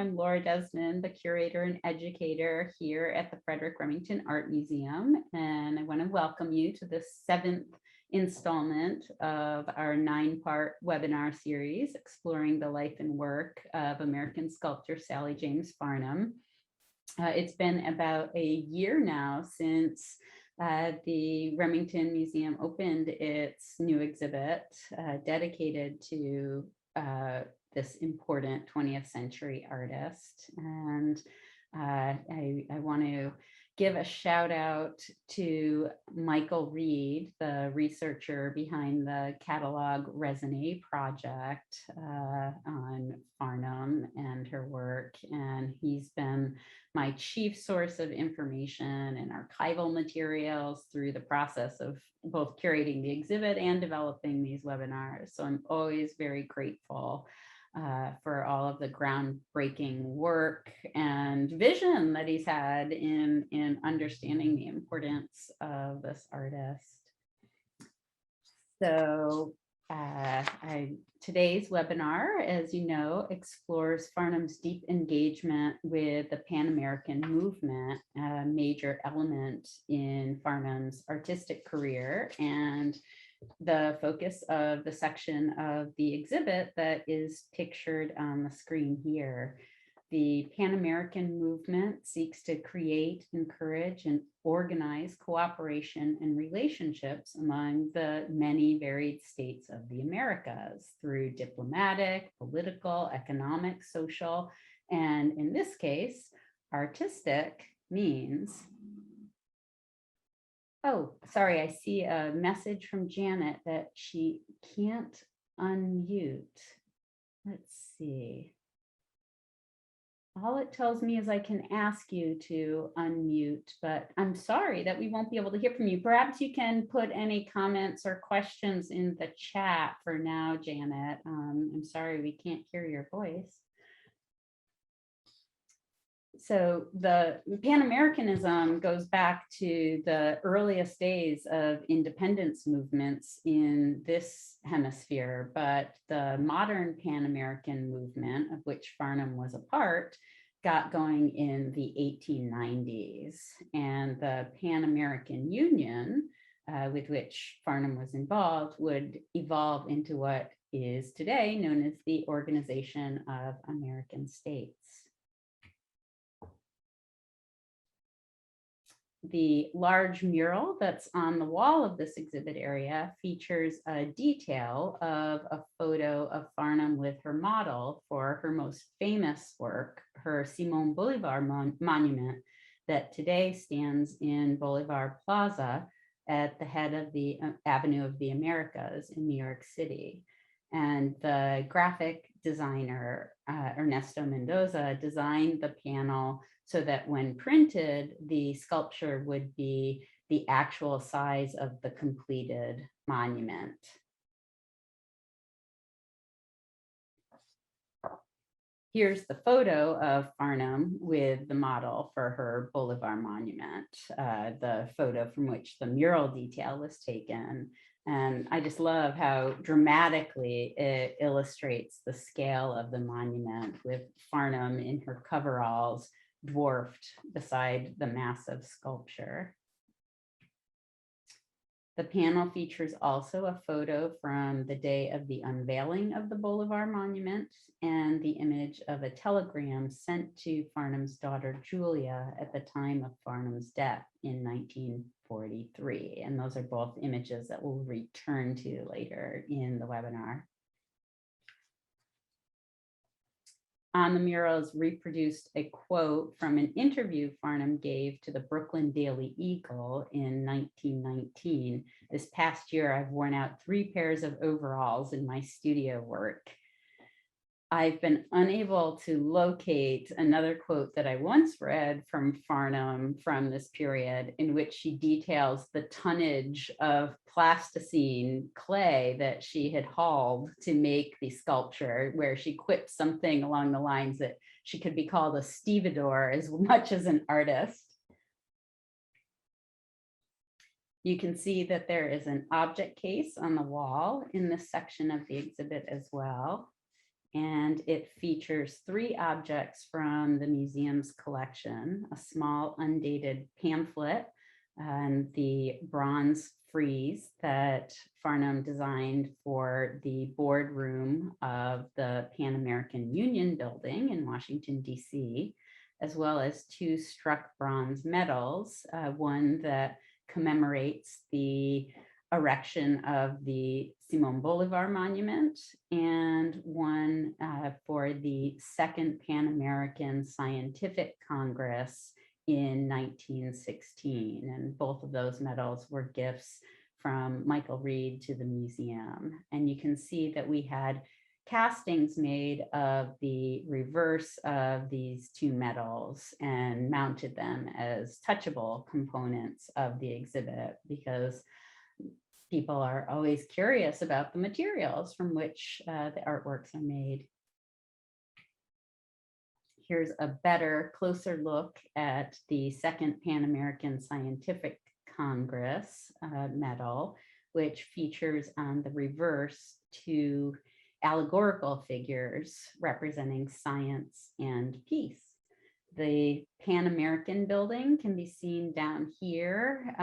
I'm Laura Desmond, the curator and educator here at the Frederick Remington Art Museum, and I want to welcome you to the 7th installment of our 9-part webinar series exploring the life and work of American sculptor Sally James Farnham. It's been about a year now since the Remington Museum opened its new exhibit dedicated to this important 20th century artist. And I want to give a shout out to Michael Reed, the researcher behind the Catalog Resonate project on Farnham and her work. And he's been my chief source of information and archival materials through the process of both curating the exhibit and developing these webinars. So I'm always very grateful for all of the groundbreaking work and vision that he's had in understanding the importance of this artist. So today's webinar, as you know, explores Farnham's deep engagement with the Pan-American movement, a major element in Farnham's artistic career, and the focus of the section of the exhibit that is pictured on the screen here. The Pan-American movement seeks to create, encourage, and organize cooperation and relationships among the many varied states of the Americas through diplomatic, political, economic, social, and in this case, artistic means. Oh, sorry, I see a message from Janet that she can't unmute. Let's see. All it tells me is I can ask you to unmute, but I'm sorry that we won't be able to hear from you. Perhaps you can put any comments or questions in the chat for now, Janet. I'm sorry we can't hear your voice. So the Pan-Americanism goes back to the earliest days of independence movements in this hemisphere, but the modern Pan-American movement, of which Farnham was a part, got going in the 1890s. And the Pan-American Union, with which Farnham was involved, would evolve into what is today known as the Organization of American States. The large mural that's on the wall of this exhibit area features a detail of a photo of Farnham with her model for her most famous work, her Simon Bolivar monument that today stands in Bolivar Plaza at the head of the Avenue of the Americas in New York City. And the graphic designer, Ernesto Mendoza, designed the panel so that when printed, the sculpture would be the actual size of the completed monument. Here's the photo of Farnham with the model for her Bolivar monument, the photo from which the mural detail was taken. And I just love how dramatically it illustrates the scale of the monument with Farnham in her coveralls dwarfed beside the massive sculpture. The panel features also a photo from the day of the unveiling of the Bolivar monument and the image of a telegram sent to Farnham's daughter Julia at the time of Farnham's death in 1943. And those are both images that we'll return to later in the webinar. On the mural is reproduced a quote from an interview Farnham gave to the Brooklyn Daily Eagle in 1919. This past year, I've worn out 3 pairs of overalls in my studio work. I've been unable to locate another quote that I once read from Farnham from this period, in which she details the tonnage of plasticine clay that she had hauled to make the sculpture, where she quipped something along the lines that she could be called a stevedore as much as an artist. You can see that there is an object case on the wall in this section of the exhibit as well. And it features 3 objects from the museum's collection: a small undated pamphlet and the bronze frieze that Farnham designed for the boardroom of the Pan American Union building in Washington, D.C., as well as 2 struck bronze medals, one that commemorates the erection of the Simon Bolivar Monument, and one for the Second Pan American Scientific Congress in 1916. And both of those medals were gifts from Michael Reed to the museum. And you can see that we had castings made of the reverse of these 2 medals and mounted them as touchable components of the exhibit, because people are always curious about the materials from which the artworks are made. Here's a better, closer look at the Second Pan American Scientific Congress medal, which features on the reverse 2 allegorical figures representing science and peace. The Pan American building can be seen down here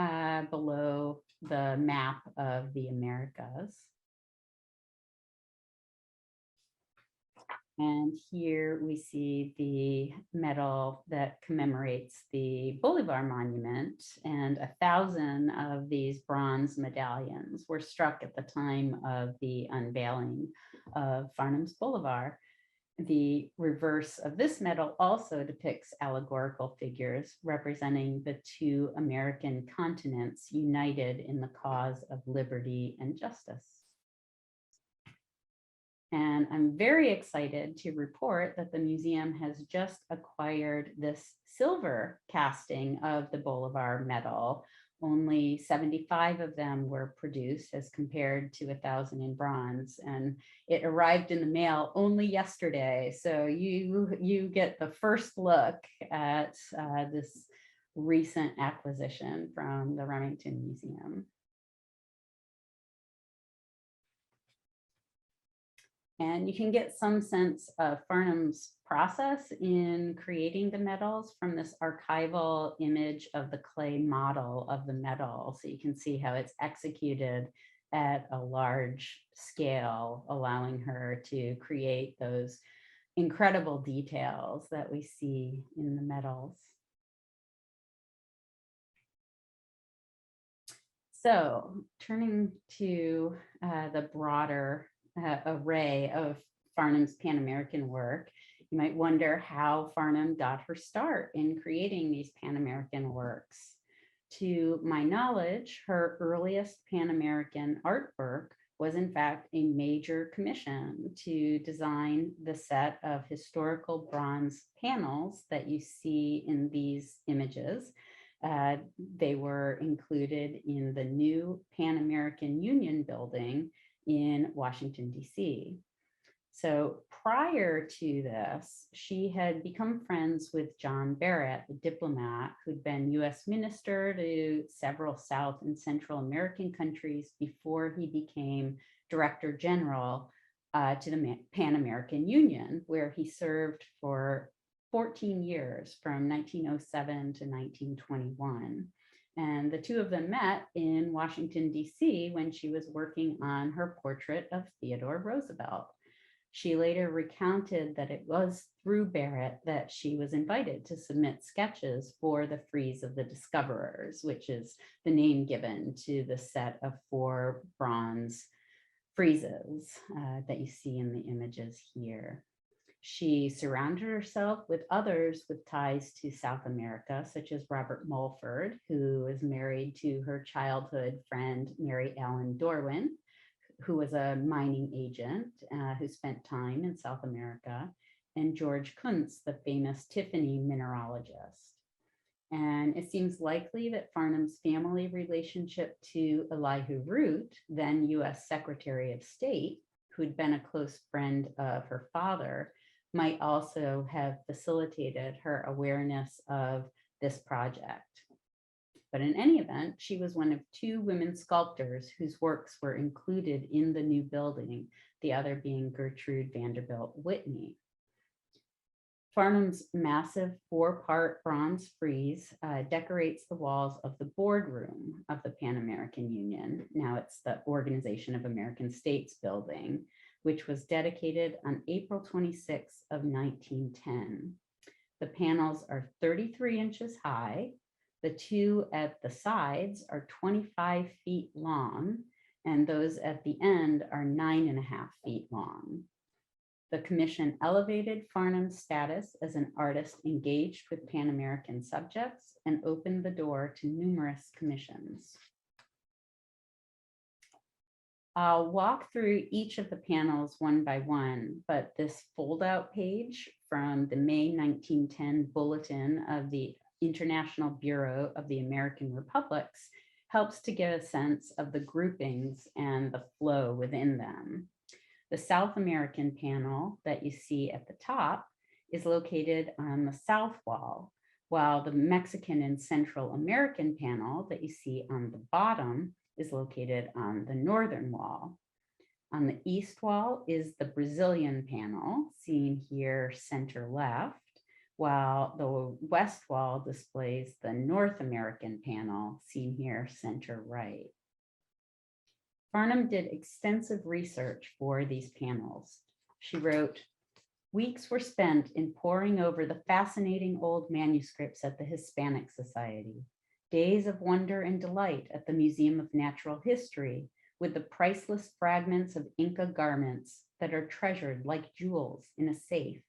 below the map of the Americas. And here we see the medal that commemorates the Bolivar Monument, and 1,000 of these bronze medallions were struck at the time of the unveiling of Farnham's Bolivar. The reverse of this medal also depicts allegorical figures representing the 2 American continents united in the cause of liberty and justice. And I'm very excited to report that the museum has just acquired this silver casting of the Bolivar medal. Only 75 of them were produced as compared to 1,000 in bronze, and it arrived in the mail only yesterday. So you get the first look at this recent acquisition from the Remington Museum. And you can get some sense of Farnham's process in creating the medals from this archival image of the clay model of the medal. So you can see how it's executed at a large scale, allowing her to create those incredible details that we see in the medals. So turning to the broader array of Farnham's Pan American work, you might wonder how Farnham got her start in creating these Pan American works. To my knowledge, her earliest Pan American artwork was in fact a major commission to design the set of historical bronze panels that you see in these images. They were included in the new Pan American Union building in Washington, D.C. So prior to this, she had become friends with John Barrett, a diplomat who'd been US minister to several South and Central American countries before he became Director General to the Pan American Union, where he served for 14 years from 1907 to 1921. And the 2 of them met in Washington, D.C. when she was working on her portrait of Theodore Roosevelt. She later recounted that it was through Barrett that she was invited to submit sketches for the Frieze of the Discoverers, which is the name given to the set of 4 bronze friezes that you see in the images here. She surrounded herself with others with ties to South America, such as Robert Mulford, who is married to her childhood friend, Mary Ellen Dorwin, who was a mining agent who spent time in South America, and George Kuntz, the famous Tiffany mineralogist. And it seems likely that Farnham's family relationship to Elihu Root, then US Secretary of State, who'd been a close friend of her father, might also have facilitated her awareness of this project. But in any event, she was one of 2 women sculptors whose works were included in the new building the other being Gertrude Vanderbilt Whitney. Farnham's massive 4-part bronze frieze decorates the walls of the boardroom of the Pan American Union. Now it's the Organization of American States building, which was dedicated on April 26th of 1910. The panels are 33 inches high. The two at the sides are 25 feet long, and those at the end are 9.5 feet long. The commission elevated Farnham's status as an artist engaged with Pan American subjects and opened the door to numerous commissions. I'll walk through each of the panels one by one, but this fold-out page from the May 1910 bulletin of the International Bureau of the American Republics helps to give a sense of the groupings and the flow within them. The South American panel that you see at the top is located on the south wall, while the Mexican and Central American panel that you see on the bottom is located on the northern wall. On the east wall is the Brazilian panel, seen here center left, while the west wall displays the North American panel, seen here center right. Farnham did extensive research for these panels. She wrote, "Weeks were spent in poring over the fascinating old manuscripts at the Hispanic Society, days of wonder and delight at the Museum of Natural History with the priceless fragments of Inca garments that are treasured like jewels in a safe,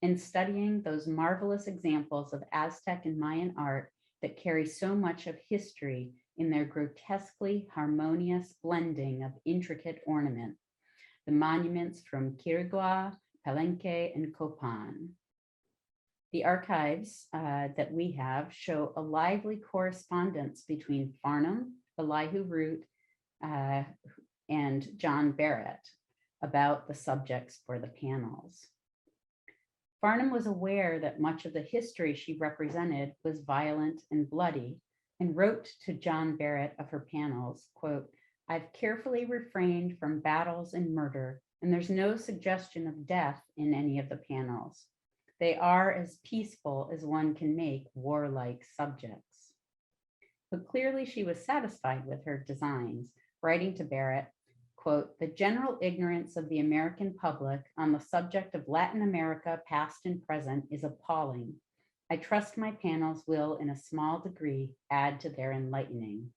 and studying those marvelous examples of Aztec and Mayan art that carry so much of history in their grotesquely harmonious blending of intricate ornament, the monuments from Quirigua, Palenque, and Copan." The archives that we have show a lively correspondence between Farnham, Elihu Root, and John Barrett about the subjects for the panels. Farnham was aware that much of the history she represented was violent and bloody, and wrote to John Barrett of her panels, quote, "I've carefully refrained from battles and murder, and there's no suggestion of death in any of the panels. They are as peaceful as one can make warlike subjects." But clearly she was satisfied with her designs, writing to Barrett, quote, "The general ignorance of the American public on the subject of Latin America, past and present, is appalling. I trust my panels will, in a small degree, add to their enlightening.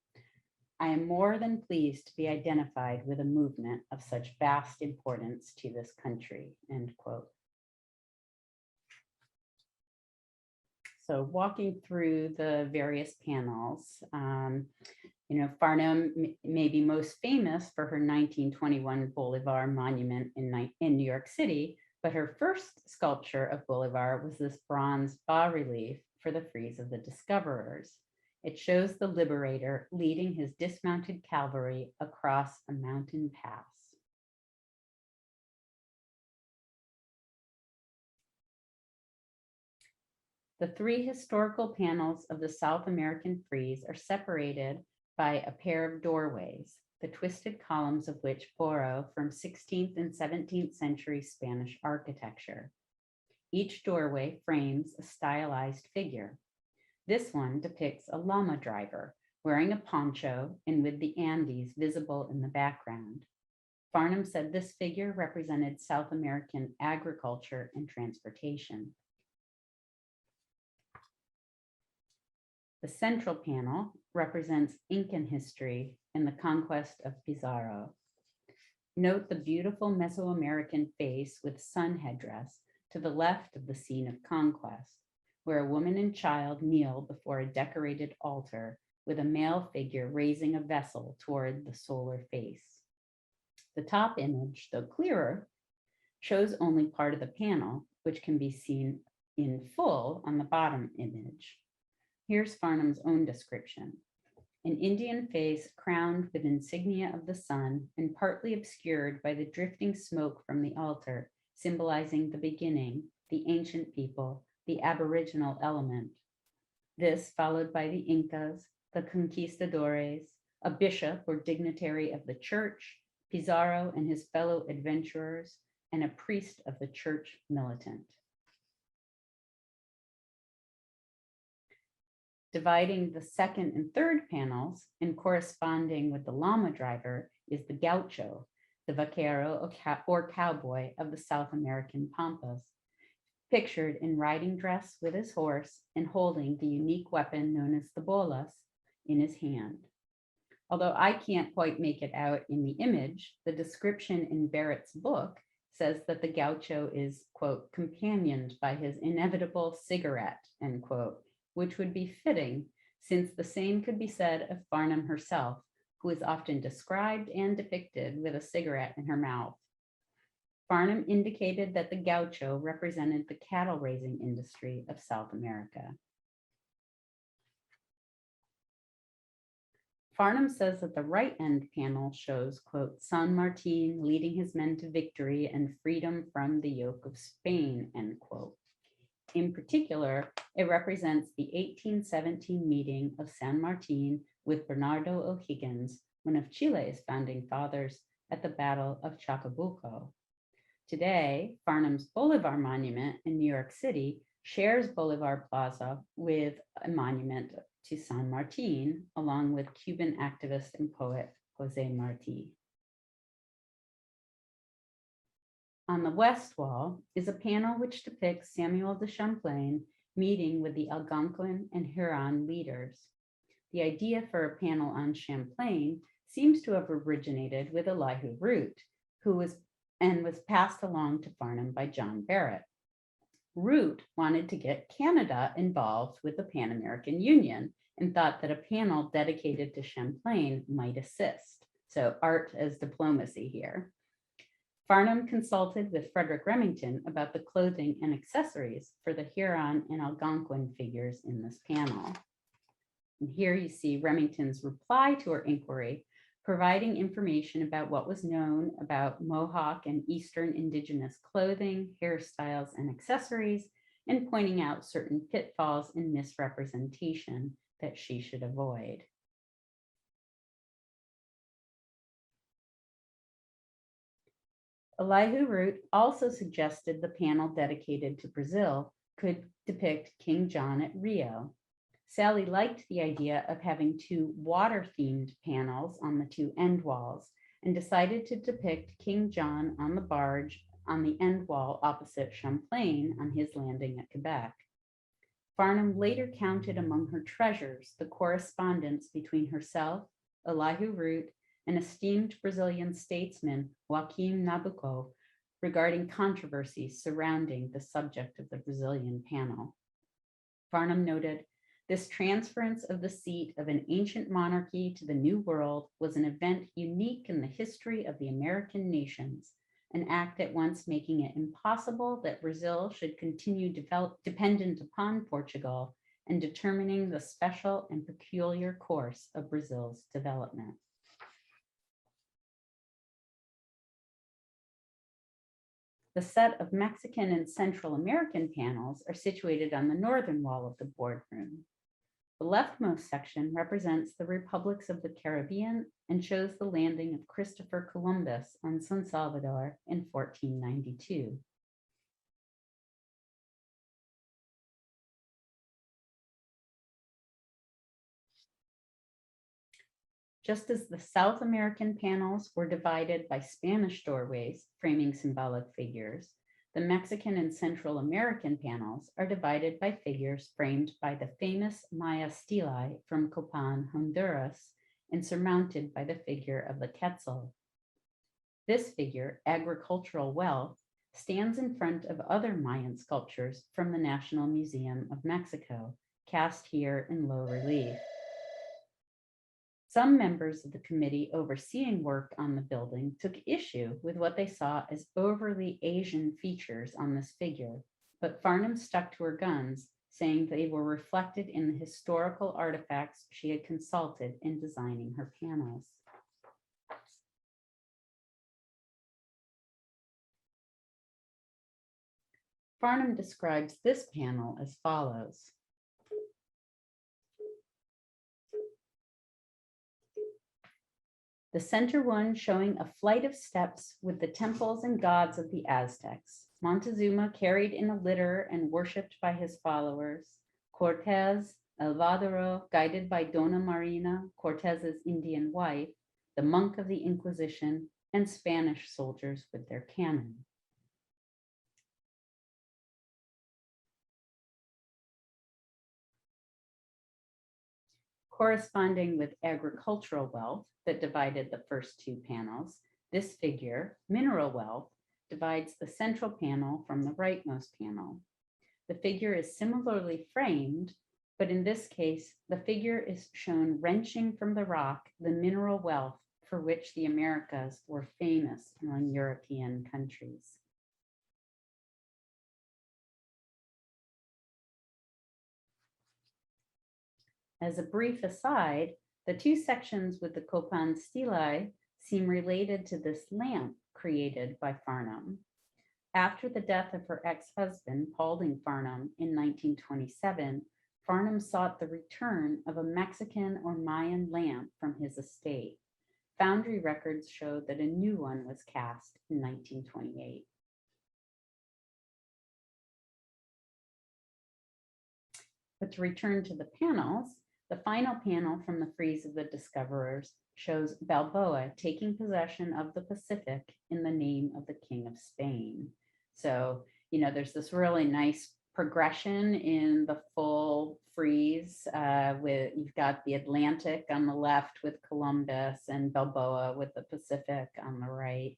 I am more than pleased to be identified with a movement of such vast importance to this country," end quote. So walking through the various panels, Farnham may be most famous for her 1921 Bolivar monument in New York City, but her first sculpture of Bolivar was this bronze bas-relief for the frieze of the discoverers. It shows the liberator leading his dismounted cavalry across a mountain pass. The 3 historical panels of the South American frieze are separated by a pair of doorways, the twisted columns of which borrow from 16th and 17th century Spanish architecture. Each doorway frames a stylized figure. This one depicts a llama driver wearing a poncho and with the Andes visible in the background. Farnham said this figure represented South American agriculture and transportation. The central panel represents Incan history and the conquest of Pizarro. Note the beautiful Mesoamerican face with sun headdress to the left of the scene of conquest, where a woman and child kneel before a decorated altar with a male figure raising a vessel toward the solar face. The top image, though clearer, shows only part of the panel, which can be seen in full on the bottom image. Here's Farnham's own description. An Indian face crowned with insignia of the sun and partly obscured by the drifting smoke from the altar, symbolizing the beginning, the ancient people, the aboriginal element. This followed by the Incas, the conquistadores, a bishop or dignitary of the church, Pizarro and his fellow adventurers, and a priest of the church militant. Dividing the second and third panels and corresponding with the llama driver is the gaucho, the vaquero or cowboy of the South American pampas, pictured in riding dress with his horse and holding the unique weapon known as the bolas in his hand. Although I can't quite make it out in the image, the description in Barrett's book says that the gaucho is, quote, companioned by his inevitable cigarette, end quote, which would be fitting since the same could be said of Farnham herself, who is often described and depicted with a cigarette in her mouth. Farnham indicated that the gaucho represented the cattle raising industry of South America. Farnham says that the right end panel shows, quote, San Martin leading his men to victory and freedom from the yoke of Spain, end quote. In particular, it represents the 1817 meeting of San Martin with Bernardo O'Higgins, one of Chile's founding fathers, at the Battle of Chacabuco. Today, Farnham's Bolivar Monument in New York City shares Bolivar Plaza with a monument to San Martin, along with Cuban activist and poet Jose Marti. On the west wall is a panel which depicts Samuel de Champlain meeting with the Algonquin and Huron leaders. The idea for a panel on Champlain seems to have originated with Elihu Root, who was passed along to Farnham by John Barrett. Root wanted to get Canada involved with the Pan American Union and thought that a panel dedicated to Champlain might assist. So art as diplomacy here. Farnham consulted with Frederick Remington about the clothing and accessories for the Huron and Algonquin figures in this panel. And here you see Remington's reply to her inquiry, providing information about what was known about Mohawk and Eastern Indigenous clothing, hairstyles, and accessories, and pointing out certain pitfalls and misrepresentation that she should avoid. Elihu Root also suggested the panel dedicated to Brazil could depict King John at Rio. Sally liked the idea of having two water-themed panels on the two end walls and decided to depict King John on the barge on the end wall opposite Champlain on his landing at Quebec. Farnham later counted among her treasures the correspondence between herself, Elihu Root, and esteemed Brazilian statesman Joaquim Nabuco regarding controversies surrounding the subject of the Brazilian panel. Farnham noted, this transference of the seat of an ancient monarchy to the New World was an event unique in the history of the American nations, an act at once making it impossible that Brazil should continue dependent upon Portugal and determining the special and peculiar course of Brazil's development. The set of Mexican and Central American panels are situated on the northern wall of the boardroom. The leftmost section represents the republics of the Caribbean and shows the landing of Christopher Columbus on San Salvador in 1492. Just as the South American panels were divided by Spanish doorways framing symbolic figures, the Mexican and Central American panels are divided by figures framed by the famous Maya stelae from Copan, Honduras, and surmounted by the figure of the Quetzal. This figure, agricultural wealth, stands in front of other Mayan sculptures from the National Museum of Mexico, cast here in low relief. Some members of the committee overseeing work on the building took issue with what they saw as overly Asian features on this figure, but Farnham stuck to her guns, saying they were reflected in the historical artifacts she had consulted in designing her panels. Farnham describes this panel as follows. The center one showing a flight of steps with the temples and gods of the Aztecs. Montezuma carried in a litter and worshipped by his followers. Cortez, Alvaro, guided by Dona Marina, Cortez's Indian wife, the monk of the Inquisition, and Spanish soldiers with their cannon. Corresponding with agricultural wealth that divided the first two panels, this figure, mineral wealth, divides the central panel from the rightmost panel. The figure is similarly framed, but in this case, the figure is shown wrenching from the rock the mineral wealth for which the Americas were famous among European countries. As a brief aside, the two sections with the Copan stelae seem related to this lamp created by Farnham. After the death of her ex-husband, Paulding Farnham, in 1927, Farnham sought the return of a Mexican or Mayan lamp from his estate. Foundry records show that a new one was cast in 1928. But to return to the panels, the final panel from the frieze of the discoverers shows Balboa taking possession of the Pacific in the name of the King of Spain. So, there's this really nice progression in the full frieze with, you've got the Atlantic on the left with Columbus and Balboa with the Pacific on the right.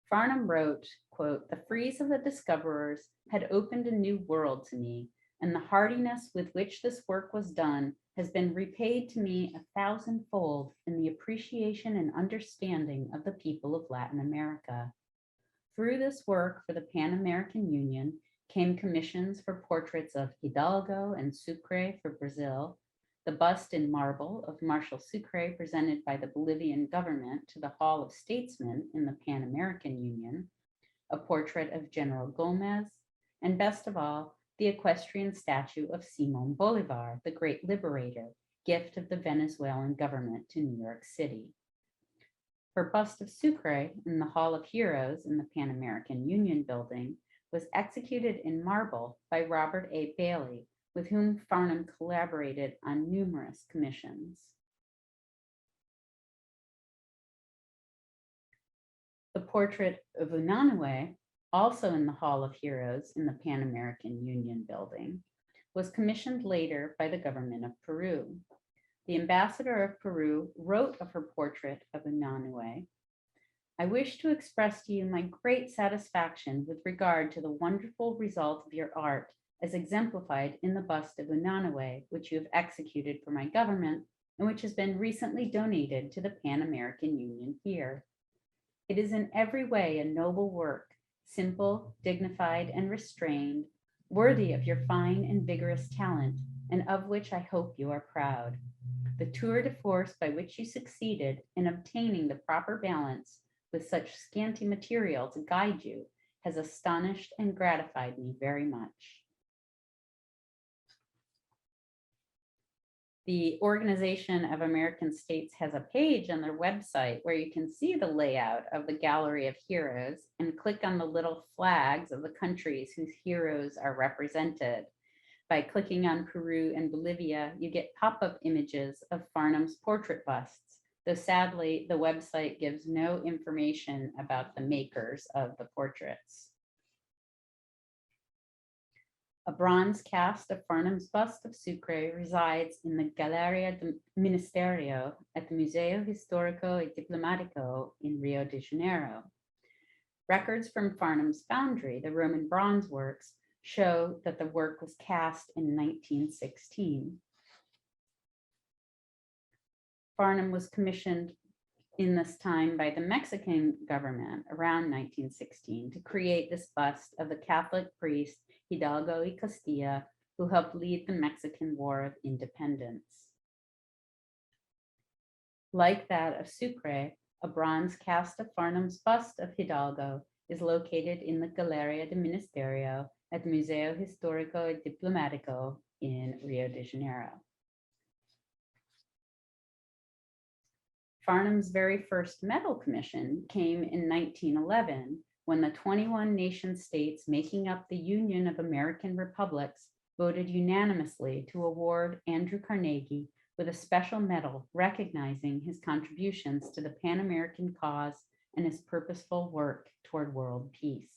Farnham wrote, quote, "The frieze of the discoverers had opened a new world to me, and the hardiness with which this work was done has been repaid to me 1,000-fold in the appreciation and understanding of the people of Latin America. Through this work for the Pan American Union came commissions for portraits of Hidalgo and Sucre for Brazil, the bust in marble of Marshal Sucre presented by the Bolivian government to the Hall of Statesmen in the Pan American Union, a portrait of General Gomez, and best of all, the equestrian statue of Simon Bolivar, the great liberator, gift of the Venezuelan government to New York City. Her bust of Sucre in the Hall of Heroes in the Pan American Union building was executed in marble by Robert A. Bailey, with whom Farnham collaborated on numerous commissions. The portrait of Unanue, also in the Hall of Heroes in the Pan American Union building, was commissioned later by the government of Peru. The ambassador of Peru wrote of her portrait of Unanue, "I wish to express to you my great satisfaction with regard to the wonderful result of your art as exemplified in the bust of Unanue, which you have executed for my government and which has been recently donated to the Pan American Union here. It is in every way a noble work, simple, dignified, and restrained, worthy of your fine and vigorous talent, and of which I hope you are proud. The tour de force by which you succeeded in obtaining the proper balance with such scanty material to guide you has astonished and gratified me very much." The Organization of American States has a page on their website where you can see the layout of the Gallery of Heroes and click on the little flags of the countries whose heroes are represented. By clicking on Peru and Bolivia, you get pop-up images of Farnham's portrait busts, though sadly, the website gives no information about the makers of the portraits. A bronze cast of Farnham's bust of Sucre resides in the Galleria del Ministerio at the Museo Histórico y Diplomático in Rio de Janeiro. Records from Farnham's foundry, the Roman bronze works, show that the work was cast in 1916. Farnham was commissioned in this time by the Mexican government around 1916 to create this bust of the Catholic priest Hidalgo y Castilla, who helped lead the Mexican War of Independence. Like that of Sucre, a bronze cast of Farnham's bust of Hidalgo is located in the Galleria de Ministerio at Museo Histórico y Diplomático in Rio de Janeiro. Farnham's very first medal commission came in 1911 when the 21 nation states making up the Union of American Republics voted unanimously to award Andrew Carnegie with a special medal recognizing his contributions to the Pan-American cause and his purposeful work toward world peace.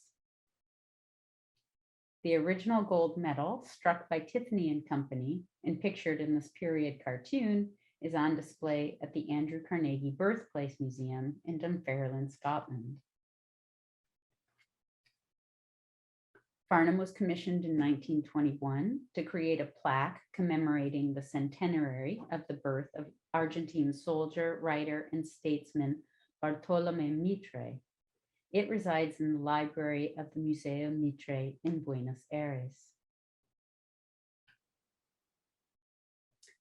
The original gold medal, struck by Tiffany and Company and pictured in this period cartoon, is on display at the Andrew Carnegie Birthplace Museum in Dunfermline, Scotland. Farnham was commissioned in 1921 to create a plaque commemorating the centenary of the birth of Argentine soldier, writer, and statesman Bartolomé Mitre. It resides in the library of the Museo Mitre in Buenos Aires.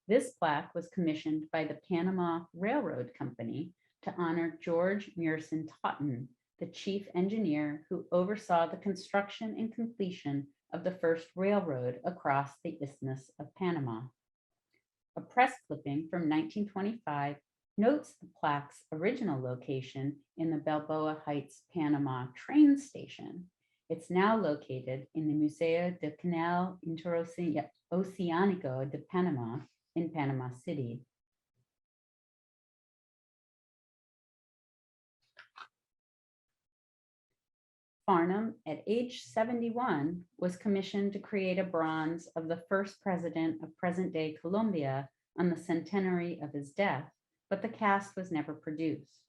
This plaque was commissioned by the Panama Railroad Company to honor George Murison Totten, the chief engineer who oversaw the construction and completion of the first railroad across the Isthmus of Panama. A press clipping from 1925 notes the plaque's original location in the Balboa Heights, Panama train station. It's now located in the Museo del Canal Interoceánico de Panama in Panama City. Farnham, at age 71, was commissioned to create a bronze of the first president of present-day Colombia on the centenary of his death, but the cast was never produced.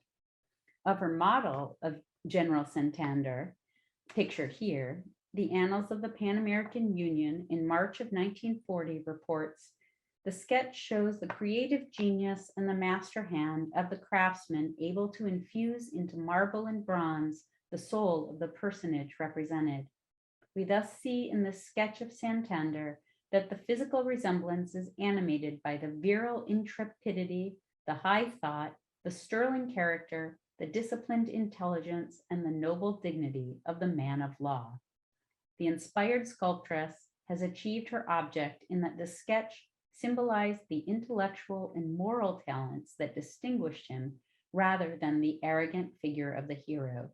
Of her model of General Santander, pictured here, the Annals of the Pan American Union in March of 1940 reports, the sketch shows the creative genius and the master hand of the craftsman able to infuse into marble and bronze the soul of the personage represented. We thus see in this sketch of Santander that the physical resemblance is animated by the virile intrepidity, the high thought, the sterling character, the disciplined intelligence, and the noble dignity of the man of law. The inspired sculptress has achieved her object in that the sketch symbolized the intellectual and moral talents that distinguished him rather than the arrogant figure of the hero.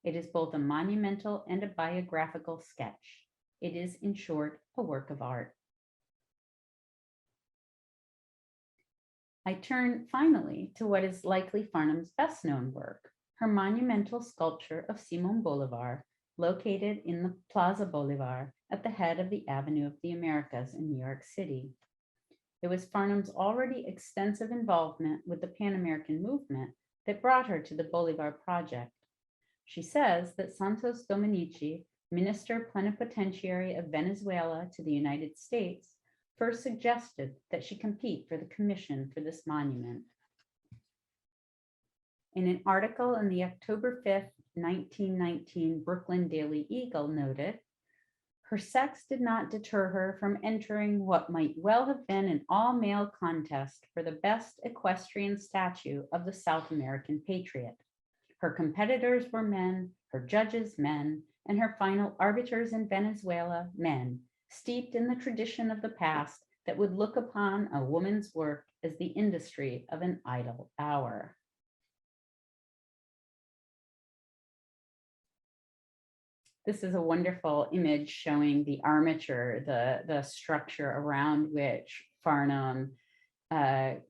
It is both a monumental and a biographical sketch. It is, in short, a work of art. I turn finally to what is likely Farnham's best known work, her monumental sculpture of Simón Bolívar, located in the Plaza Bolívar at the head of the Avenue of the Americas in New York City. It was Farnham's already extensive involvement with the Pan-American movement that brought her to the Bolívar project. She says that Santos Dominici, Minister Plenipotentiary of Venezuela to the United States, first suggested that she compete for the commission for this monument. In an article in the October 5th, 1919 Brooklyn Daily Eagle noted, her sex did not deter her from entering what might well have been an all-male contest for the best equestrian statue of the South American patriot. Her competitors were men, her judges men, and her final arbiters in Venezuela men, steeped in the tradition of the past that would look upon a woman's work as the industry of an idle hour. This is a wonderful image showing the armature, the structure around which Farnham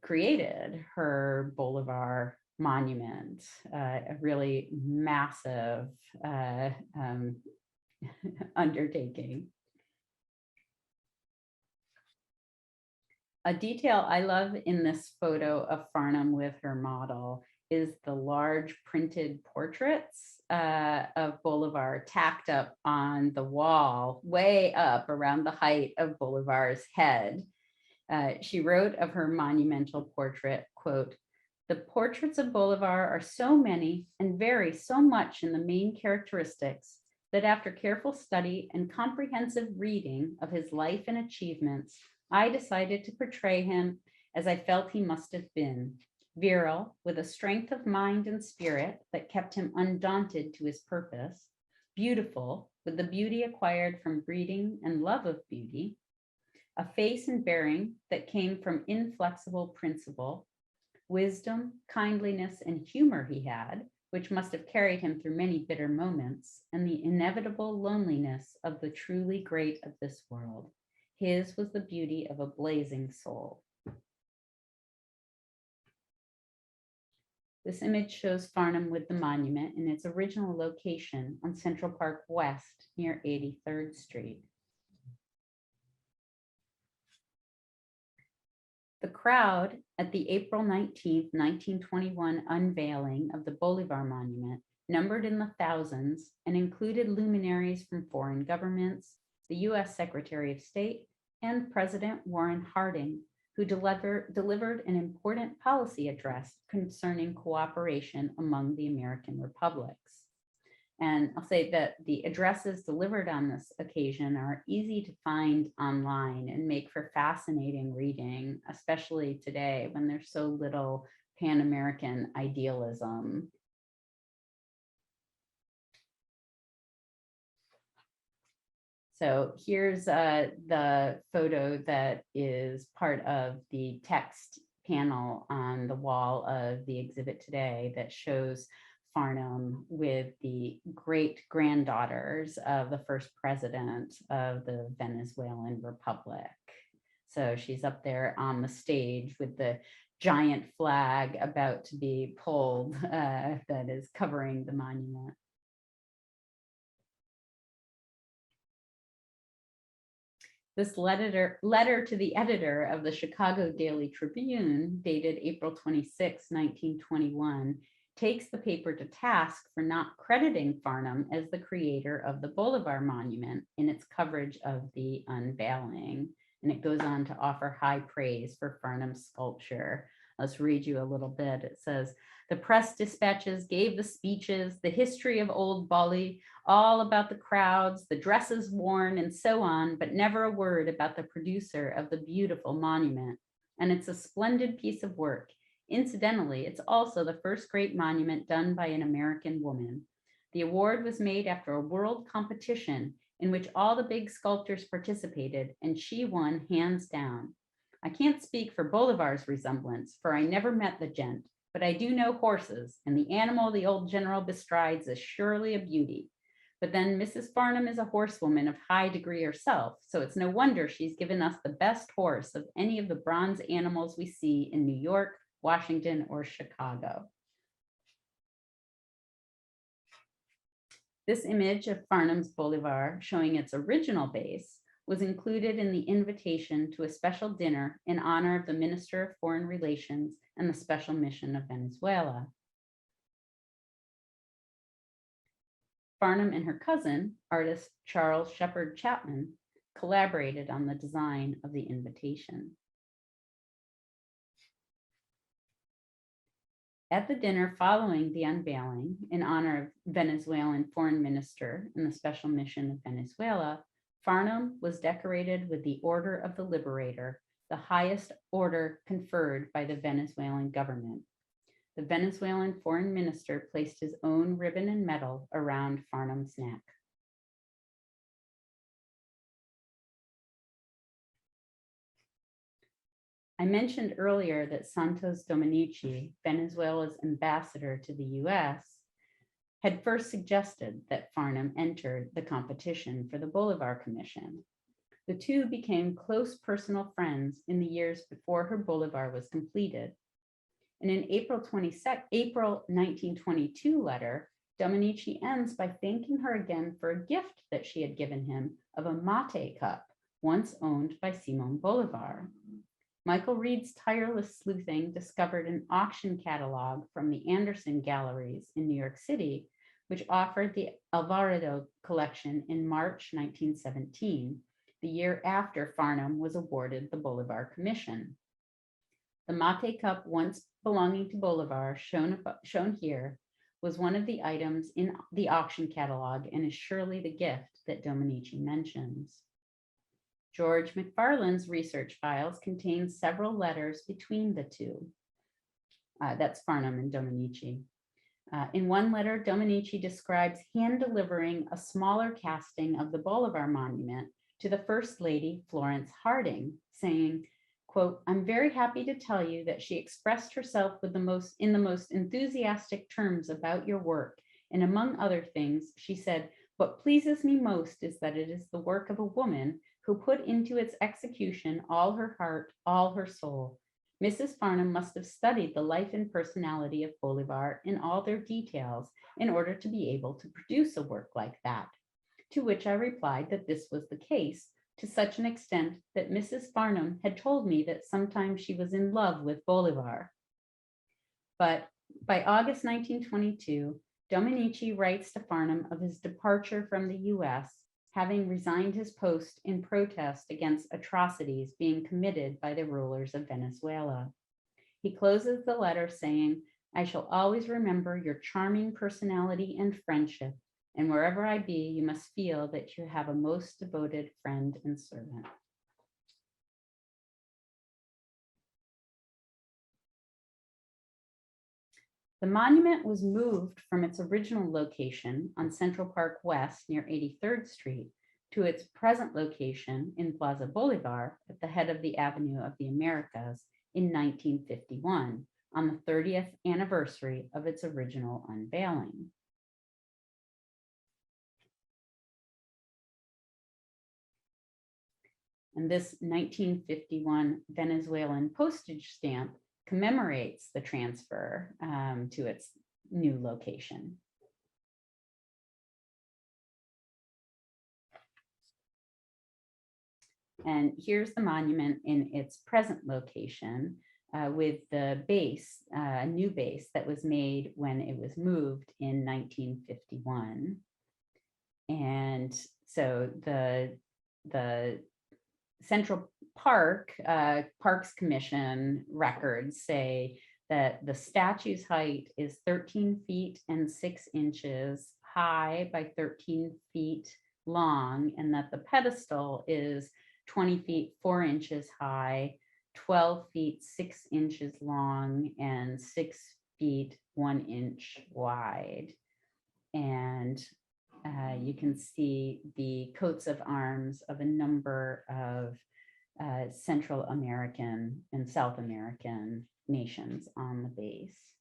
created her Bolívar monument, a really massive undertaking. A detail I love in this photo of Farnham with her model is the large printed portraits of Bolívar tacked up on the wall, way up around the height of Bolívar's head. She wrote of her monumental portrait, quote, "The portraits of Bolívar are so many and vary so much in the main characteristics that after careful study and comprehensive reading of his life and achievements, I decided to portray him as I felt he must have been, virile, with a strength of mind and spirit that kept him undaunted to his purpose, beautiful, with the beauty acquired from breeding and love of beauty, a face and bearing that came from inflexible principle, Wisdom, kindliness, and humor he had, which must have carried him through many bitter moments, and the inevitable loneliness of the truly great of this world. His was the beauty of a blazing soul. This image shows Farnham with the monument in its original location on Central Park West near 83rd Street. The crowd at the April 19th, 1921 unveiling of the Bolivar Monument numbered in the thousands and included luminaries from foreign governments, the US Secretary of State, and President Warren Harding, who delivered an important policy address concerning cooperation among the American republics. And I'll say that the addresses delivered on this occasion are easy to find online and make for fascinating reading, especially today when there's so little Pan-American idealism. So here's the photo that is part of the text panel on the wall of the exhibit today that shows Farnham with the great granddaughters of the first president of the Venezuelan Republic. So she's up there on the stage with the giant flag about to be pulled that is covering the monument. This letter to the editor of the Chicago Daily Tribune, dated April 26, 1921, takes the paper to task for not crediting Farnham as the creator of the Bolivar Monument in its coverage of the unveiling. And it goes on to offer high praise for Farnham's sculpture. Let's read you a little bit. It says, the press dispatches gave the speeches, the history of Old Bali, all about the crowds, the dresses worn, and so on, but never a word about the producer of the beautiful monument. And it's a splendid piece of work. Incidentally, it's also the first great monument done by an American woman. The award was made after a world competition in which all the big sculptors participated, and she won hands down. I can't speak for Bolivar's resemblance, for I never met the gent, but I do know horses, and the animal the old general bestrides is surely a beauty. But then Mrs. Farnham is a horsewoman of high degree herself, so it's no wonder she's given us the best horse of any of the bronze animals we see in New York, Washington, or Chicago. This image of Farnham's Bolivar, showing its original base, was included in the invitation to a special dinner in honor of the Minister of Foreign Relations and the Special Mission of Venezuela. Farnham and her cousin, artist Charles Shepard Chapman, collaborated on the design of the invitation. At the dinner following the unveiling, in honor of Venezuelan Foreign Minister and the Special Mission of Venezuela, Farnham was decorated with the Order of the Liberator, the highest order conferred by the Venezuelan government. The Venezuelan Foreign Minister placed his own ribbon and medal around Farnham's neck. I mentioned earlier that Santos Dominici, Venezuela's ambassador to the US, had first suggested that Farnham entered the competition for the Bolivar Commission. The two became close personal friends in the years before her Bolivar was completed. In an April 1922 letter, Dominici ends by thanking her again for a gift that she had given him of a mate cup, once owned by Simon Bolivar. Michael Reed's tireless sleuthing discovered an auction catalog from the Anderson Galleries in New York City, which offered the Alvarado collection in March 1917, the year after Farnham was awarded the Bolivar Commission. The mate cup, once belonging to Bolivar, shown here, was one of the items in the auction catalog and is surely the gift that Dominici mentions. George McFarland's research files contain several letters between the two. That's Farnham and Dominici. In one letter, Dominici describes hand-delivering a smaller casting of the Bolivar monument to the First Lady, Florence Harding, saying, quote, "I'm very happy to tell you that she expressed herself in the most enthusiastic terms about your work. And among other things, she said, 'What pleases me most is that it is the work of a woman who put into its execution all her heart, all her soul.' Mrs. Farnham must have studied the life and personality of Bolivar in all their details in order to be able to produce a work like that." To which I replied that this was the case, to such an extent that Mrs. Farnham had told me that sometimes she was in love with Bolivar. But by August 1922, Dominici writes to Farnham of his departure from the US, having resigned his post in protest against atrocities being committed by the rulers of Venezuela. He closes the letter saying, "I shall always remember your charming personality and friendship, and wherever I be, you must feel that you have a most devoted friend and servant." The monument was moved from its original location on Central Park West near 83rd Street to its present location in Plaza Bolivar at the head of the Avenue of the Americas in 1951, on the 30th anniversary of its original unveiling. And this 1951 Venezuelan postage stamp commemorates the transfer to its new location. And here's the monument in its present location with the base, a new base that was made when it was moved in 1951. And so the Central Park, Parks Commission records say that the statue's height is 13 feet and 6 inches high by 13 feet long, and that the pedestal is 20 feet 4 inches high, 12 feet 6 inches long, and 6 feet 1 inch wide. And you can see the coats of arms of a number of Central American and South American nations on the base.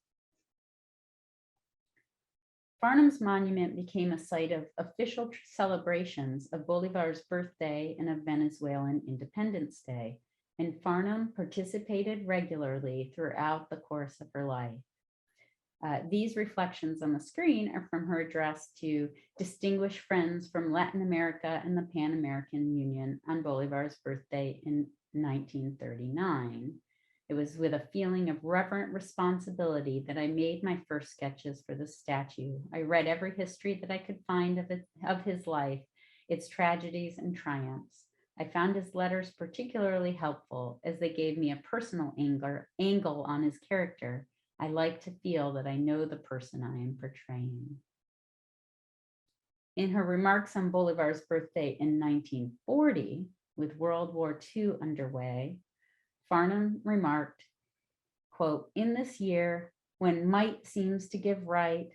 Farnham's monument became a site of official celebrations of Bolivar's birthday and of Venezuelan Independence Day, and Farnham participated regularly throughout the course of her life. These reflections on the screen are from her address to distinguished friends from Latin America and the Pan American Union on Bolivar's birthday in 1939. It was with a feeling of reverent responsibility that I made my first sketches for the statue. I read every history that I could find of his life, its tragedies and triumphs. I found his letters particularly helpful as they gave me a personal angle on his character. I like to feel that I know the person I am portraying. In her remarks on Bolivar's birthday in 1940, with World War II underway, Farnham remarked, quote, "In this year, when might seems to give right,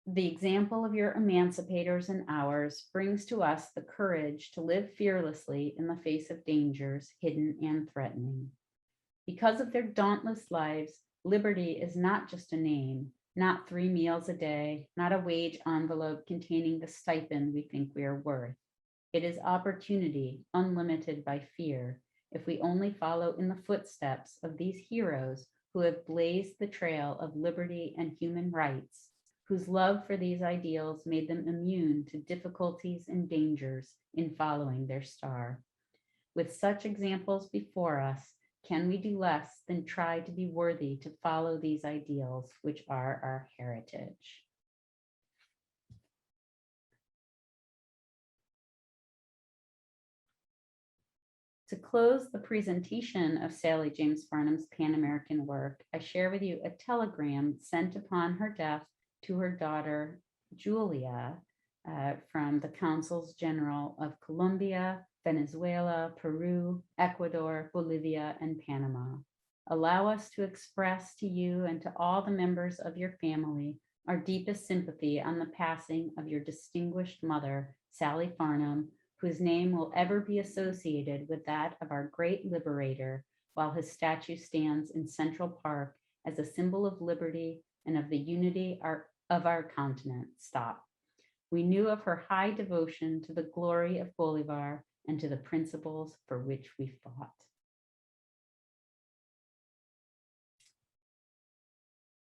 the example of your emancipators and ours brings to us the courage to live fearlessly in the face of dangers, hidden and threatening. Because of their dauntless lives, liberty is not just a name, not 3 meals a day, not a wage envelope containing the stipend we think we are worth. It is opportunity unlimited by fear, if we only follow in the footsteps of these heroes who have blazed the trail of liberty and human rights, whose love for these ideals made them immune to difficulties and dangers in following their star. With such examples before us, can we do less than try to be worthy to follow these ideals, which are our heritage?" To close the presentation of Sally James Farnham's Pan-American work, I share with you a telegram sent upon her death to her daughter, Julia, from the Consuls General of Colombia, Venezuela, Peru, Ecuador, Bolivia, and Panama. Allow us to express to you and to all the members of your family our deepest sympathy on the passing of your distinguished mother, Sally Farnham, whose name will ever be associated with that of our great liberator, while his statue stands in Central Park as a symbol of liberty and of the unity of our continent. Stop. We knew of her high devotion to the glory of Bolivar and to the principles for which we fought.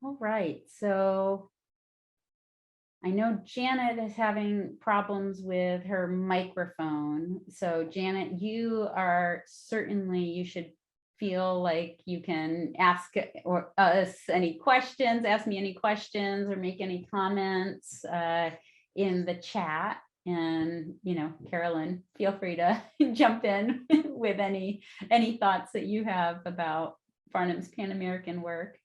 All right, so I know Janet is having problems with her microphone. So Janet, you should feel like you can ask us any questions, ask me any questions or make any comments in the chat. And, Carolyn, feel free to jump in with any thoughts that you have about Farnham's Pan-American work.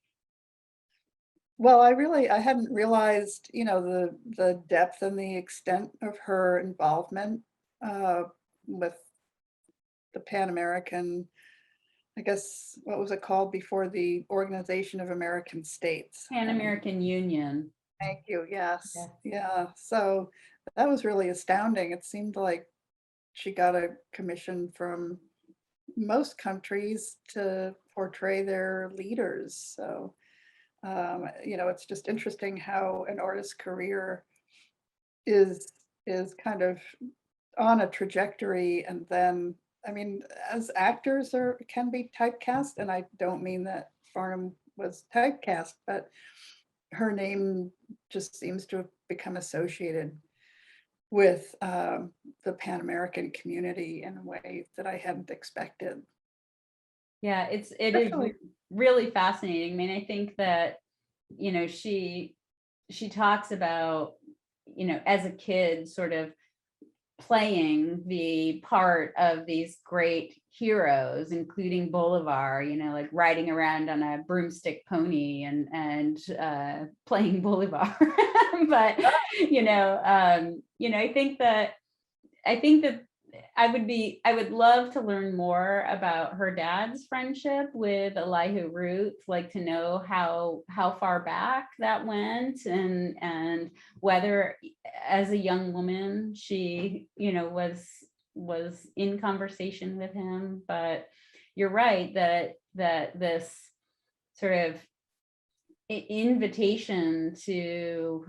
Well, I hadn't realized, the depth and the extent of her involvement with the Pan American, I guess, what was it called before, the Organization of American States? Pan-American Union. Thank you. Yes. Yes. Yeah. So that was really astounding. It seemed like she got a commission from most countries to portray their leaders. So it's just interesting how an artist's career is kind of on a trajectory, and then, I mean, as actors can be typecast, and I don't mean that Farnham was typecast, but her name just seems to have become associated with the Pan American community in a way that I hadn't expected. Yeah, it is really fascinating. I mean, I think that, she talks about, as a kid, sort of playing the part of these great heroes, including Bolivar, like riding around on a broomstick pony and playing Bolivar. But, I think that I would love to learn more about her dad's friendship with Elihu Root, like to know how far back that went, and whether as a young woman she, was in conversation with him. But you're right that this sort of invitation to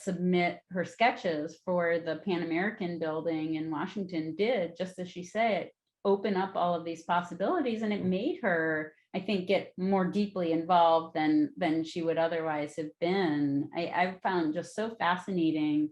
submit her sketches for the Pan American building in Washington did, just as she said, open up all of these possibilities, and it made her, I think, get more deeply involved than she would otherwise have been. I found just so fascinating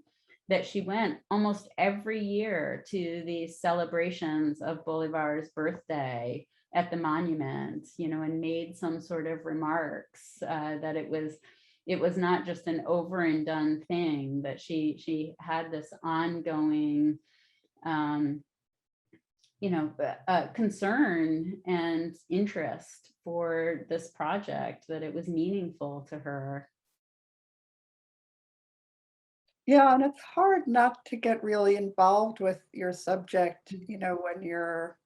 that she went almost every year to these celebrations of Bolivar's birthday at the monument, and made some sort of remarks that it was not just an over and done thing, that she had this ongoing concern and interest for this project, that it was meaningful to her. Yeah, and it's hard not to get really involved with your subject, when you're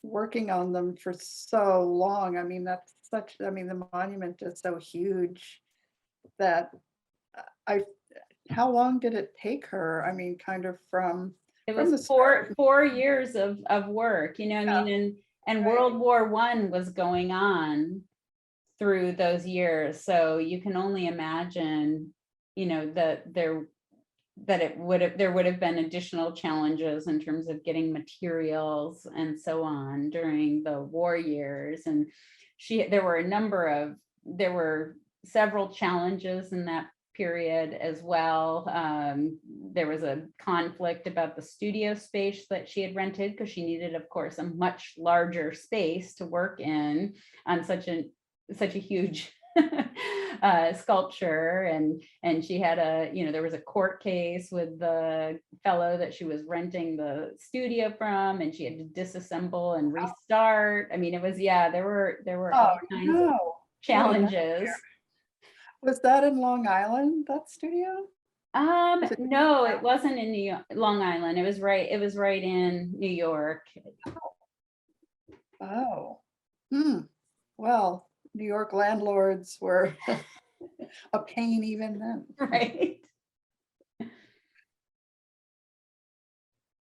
working on them for so long. I mean, the monument is so huge that how long did it take her? I mean, kind of from It the was start. 4 years of work, I mean, and Right. World War I was going on through those years. So you can only imagine, there would have been additional challenges in terms of getting materials and so on during the war years. And there were several challenges in that period as well. There was a conflict about the studio space that she had rented, because she needed, of course, a much larger space to work in on such a huge sculpture, and she had there was a court case with the fellow that she was renting the studio from, and she had to disassemble and restart. I mean, there were all kinds of challenges. Was that in Long Island, that studio? No, it wasn't in Long Island. It was right in New York. Oh. Well, New York landlords were a pain even then. Right.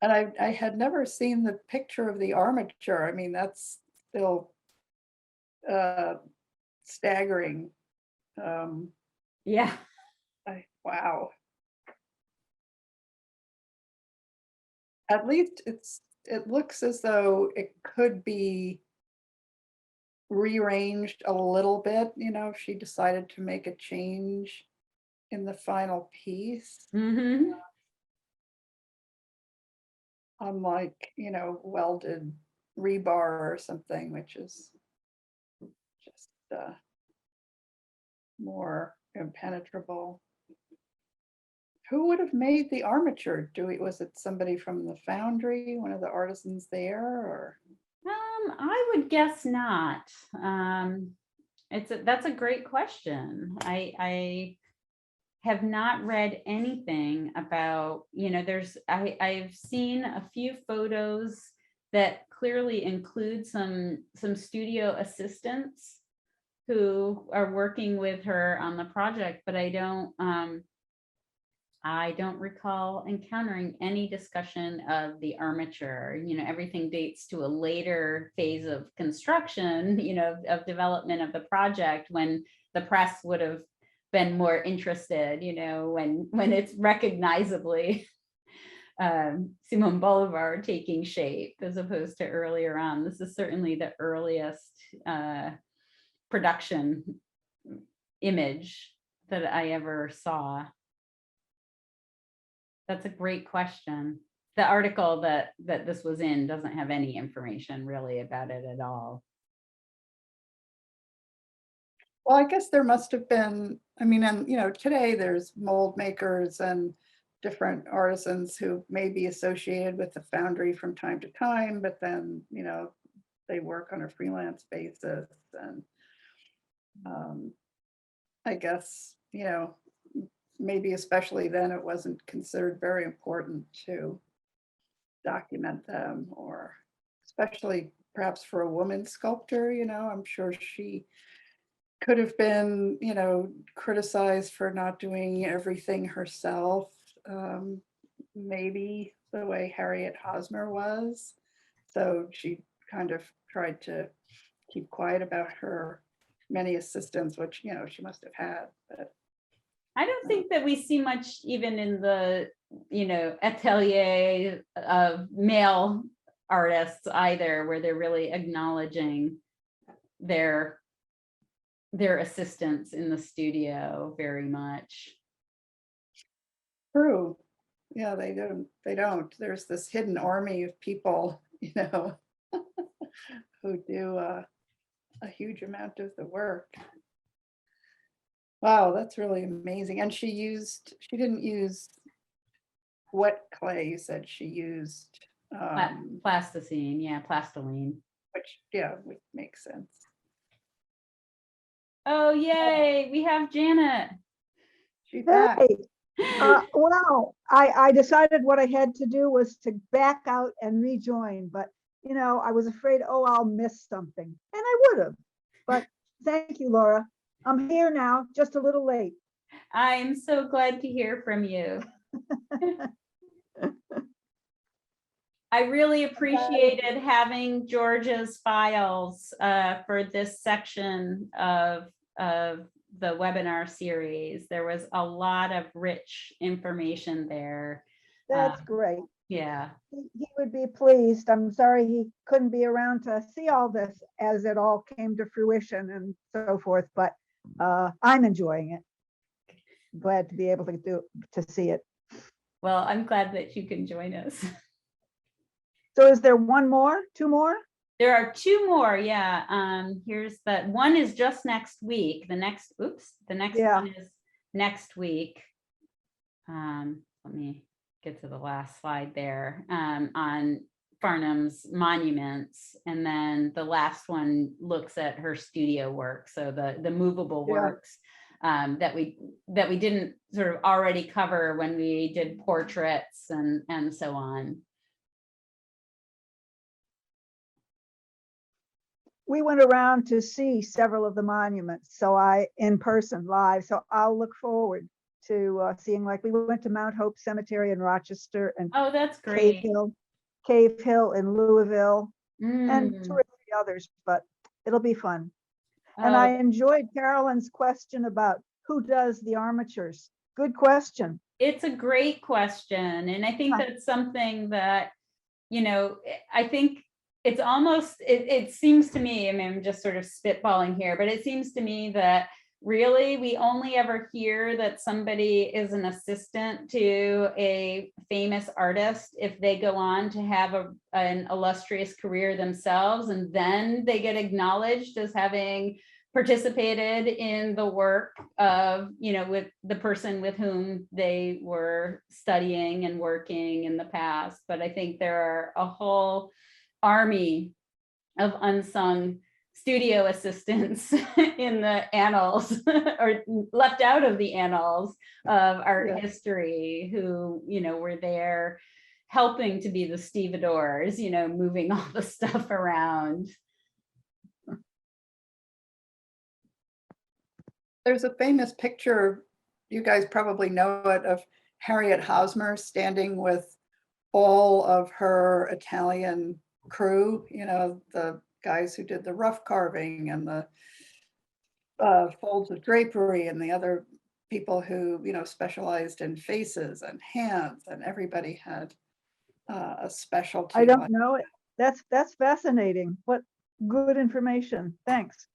And I had never seen the picture of the armature. I mean, that's still staggering. Um, Yeah. wow. At least it looks as though it could be rearranged a little bit, if she decided to make a change in the final piece, Mm-hmm. unlike, welded rebar or something, which is just more impenetrable. Who would have made the armature? Was it somebody from the foundry, one of the artisans there, or? I would guess not. That's a great question. I have not read anything about, I've seen a few photos that clearly include some studio assistants who are working with her on the project, but I don't recall encountering any discussion of the armature. Everything dates to a later phase of construction, of development of the project, when the press would have been more interested, when it's recognizably Simon Bolivar taking shape, as opposed to earlier on. This is certainly the earliest production image that I ever saw. That's a great question. The article that this was in doesn't have any information really about it at all. Well, I guess there must have been, and today there's mold makers and different artisans who may be associated with the foundry from time to time, but then, they work on a freelance basis. And I guess, maybe especially then it wasn't considered very important to document them, or especially perhaps for a woman sculptor, I'm sure she could have been, criticized for not doing everything herself, maybe the way Harriet Hosmer was. So she kind of tried to keep quiet about her many assistants, which, she must have had. But I don't think that we see much even in the, atelier of male artists either, where they're really acknowledging their assistants in the studio very much. true. Yeah, they don't. There's this hidden army of people, who do a huge amount of the work. Wow, that's really amazing. And she didn't use wet clay, you said she used, Plasticine, yeah, plastoline. which makes sense. Oh, yay, we have Janet. She's back. Hey, well, I decided what I had to do was to back out and rejoin, but I was afraid, I'll miss something, and I would have. But thank you, Laura. I'm here now, just a little late. I'm so glad to hear from you. I really appreciated having Georgia's files for this section of the webinar series. There was a lot of rich information there. That's great. Yeah. He would be pleased. I'm sorry he couldn't be around to see all this as it all came to fruition and so forth, but I'm enjoying it. Glad to be able to see it. Well, I'm glad that you can join us. So is there one more, two more? There are two more, yeah. Here's that one is just next week. The next one is next week. Let me get to the last slide there, on Farnham's monuments. And then the last one looks at her studio work. So the movable works that we didn't sort of already cover when we did portraits and so on. We went around to see several of the monuments, in person live. So I'll look forward to seeing, like we went to Mount Hope Cemetery in Rochester, and oh, that's great. Cave Hill in Louisville, and two or three others, but it'll be fun. And Oh, I enjoyed Carolyn's question about who does the armatures. Good question. it's a great question. And I think that's something that, you know, I think it's almost, it seems to me, I mean, I'm just sort of spitballing here, but it seems to me that really we only ever hear that somebody is an assistant to a famous artist if they go on to have an illustrious career themselves, and then they get acknowledged as having participated in the work of, you know, with the person with whom they were studying and working in the past. But I think there are a whole army of unsung studio assistants in the annals or left out of the annals of art history who, you know, were there helping to be the stevedores, you know, moving all the stuff around. There's a famous picture, you guys probably know it, of Harriet Hosmer standing with all of her Italian crew, you know, the guys who did the rough carving and the folds of drapery, and the other people who, you know, specialized in faces and hands, and everybody had a specialty. I don't know it. That's fascinating. What good information. Thanks.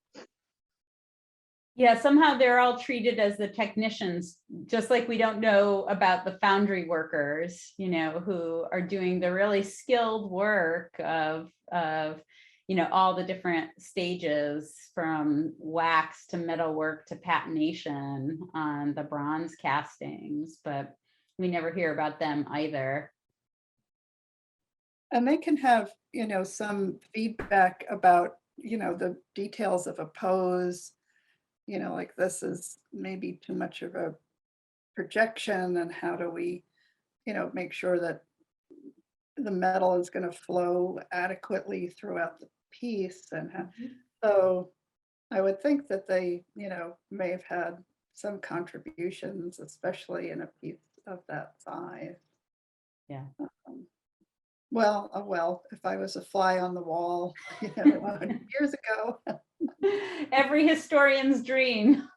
Yeah, somehow they're all treated as the technicians, just like we don't know about the foundry workers, you know, who are doing the really skilled work of you know, all the different stages from wax to metalwork to patination on the bronze castings, but we never hear about them either. And they can have, you know, some feedback about, you know, the details of a pose, you know, like this is maybe too much of a projection, and how do we, you know, make sure that the metal is going to flow adequately throughout the piece. And so I would think that they, you know, may have had some contributions, especially in a piece of that size. Yeah. Well, if I was a fly on the wall, you know, 100 years ago. Every historian's dream.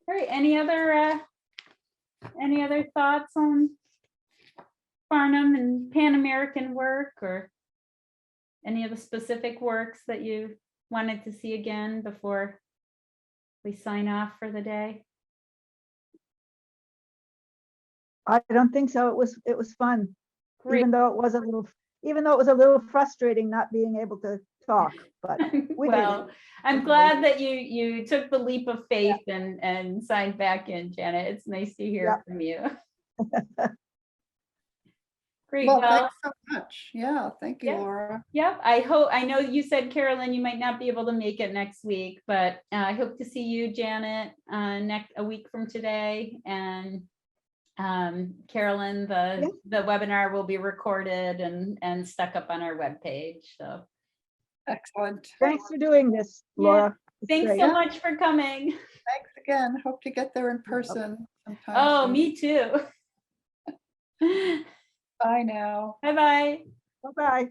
All right, any other thoughts on Farnham and Pan American work, or any of the specific works that you wanted to see again before we sign off for the day? I don't think so. It was fun, Great. even though it was a little frustrating not being able to talk, but we did it. Well, I'm glad that you took the leap of faith and signed back in, Janet. It's nice to hear from you. Great. Well, thanks so much. Yeah, thank you, Laura. Yep. I know you said, Carolyn, you might not be able to make it next week, but I hope to see you, Janet, a week from today. And Carolyn, the webinar will be recorded and stuck up on our webpage. So excellent. Thanks for doing this, Laura. Thanks so much for coming. Thanks again. Hope to get there in person sometime. Oh, soon. me too. Bye now. Bye-bye. Bye-bye.